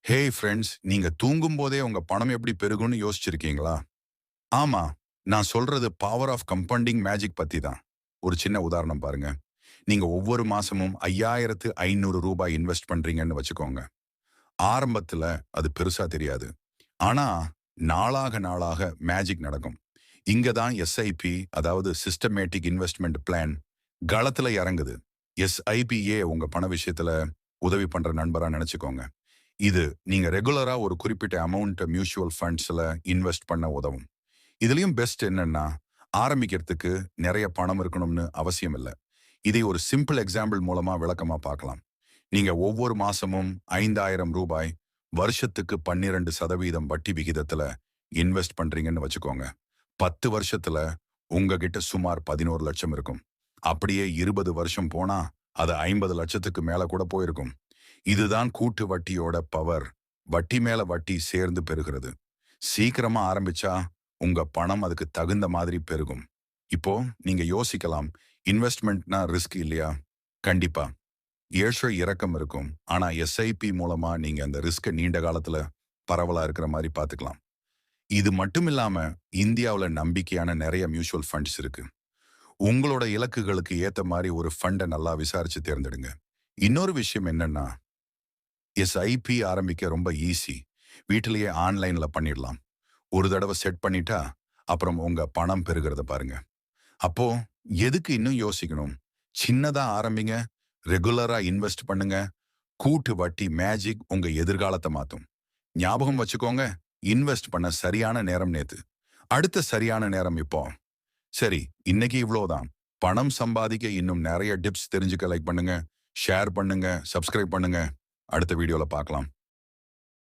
Hey friends, நீங்க தூங்கும்போதே உங்க பணம் எப்படி பெருகும்னு யோசிச்சிருக்கீங்களா? ஆமா, நான் சொல்றது பவர் ஆஃப் கம்பவுண்டிங் மேஜிக் பத்தி தான். ஒரு சின்ன உதாரணம் பாருங்க. நீங்க ஒவ்வொரு மாசமும் ரூ. 5,500 இன்வெஸ்ட் பண்றீங்கன்னு வச்சுக்கோங்க. ஆரம்பத்துல அது பெருசா தெரியாது. ஆனா, நாளாக நாளாக மேஜிக் நடக்கும். இங்க தான் எஸ்ஐபி, அதாவது சிஸ்டமேட்டிக் இன்வெஸ்ட்மென்ட் பிளான் களத்துல இறங்குது. எஸ்ஐபியே உங்க பண விஷயத்துல உதவி பண்ற நண்பரா நினைச்சுக்கோங்க. இது நீங்க ரெகுலரா ஒரு குறிப்பிட்ட அமௌண்ட் மியூச்சுவல் ஃபண்ட்ஸ்ல இன்வெஸ்ட் பண்ண உதவும். இதுலயும் பெஸ்ட் என்னன்னா, ஆரம்பிக்கிறதுக்கு நிறைய பணம் இருக்கணும்னு அவசியம் இல்ல. இதை ஒரு சிம்பிள் எக்ஸாம்பிள் மூலமா விளக்கமா பார்க்கலாம். நீங்க ஒவ்வொரு மாசமும் ரூ. 5,000 வருஷத்துக்கு 12% வட்டி விகிதத்துல இன்வெஸ்ட் பண்றீங்கன்னு வச்சுக்கோங்க. 10 வருஷத்துல உங்ககிட்ட சுமார் 11 லட்சம் இருக்கும். அப்படியே 20 வருஷம் போனா அது 50 லட்சத்துக்கு மேல கூட போயிருக்கும். இதுதான் கூட்டு வட்டியோட பவர். வட்டி மேல வட்டி சேர்ந்து பெருகிறது. சீக்கிரமா ஆரம்பிச்சா உங்க பணம் அதுக்கு தகுந்த மாதிரி பெருகும். இப்போ நீங்க யோசிக்கலாம், இன்வெஸ்ட்மெண்ட்னா ரிஸ்க் இல்லையா? கண்டிப்பா. ஏற்ற இறக்கம் இருக்கும். ஆனா எஸ்ஐபி மூலமா நீங்க அந்த ரிஸ்க நீண்ட காலத்துல பரவலா இருக்கிற மாதிரி பார்த்துக்கலாம். இது மட்டும் இல்லாம இந்தியாவுல நம்பிக்கையான நிறைய மியூச்சுவல் ஃபண்ட்ஸ் இருக்கு. உங்களோட இலக்குகளுக்கு ஏத்த மாதிரி ஒரு ஃபண்ட நல்லா விசாரிச்சு தேர்ந்தெடுங்க. இன்னொரு விஷயம் என்னன்னா, எஸ்ஐபி ஆரம்பிக்க ரொம்ப ஈஸி. வீட்டிலேயே ஆன்லைன்ல பண்ணிடலாம். ஒரு தடவை செட் பண்ணிட்டா, அப்புறம் உங்க பணம் பெருகிறத பாருங்க. அப்போ எதுக்கு இன்னும் யோசிக்கணும்? சின்னதா ஆரம்பிங்க, ரெகுலரா இன்வெஸ்ட் பண்ணுங்க. கூட்டு வட்டி மேஜிக் உங்க எதிர்காலத்தை மாத்தும். ஞாபகம் வச்சுக்கோங்க, இன்வெஸ்ட் பண்ண சரியான நேரம் நேத்து. அடுத்த சரியான நேரம் இப்போ. சரி, இன்னைக்கு இவ்வளவுதான். பணம் சம்பாதிக்க இன்னும் நிறைய டிப்ஸ் தெரிஞ்சுக்க லைக் பண்ணுங்க, ஷேர் பண்ணுங்க, சப்ஸ்கிரைப் பண்ணுங்க. அடுத்த வீடியோல பார்க்கலாம்.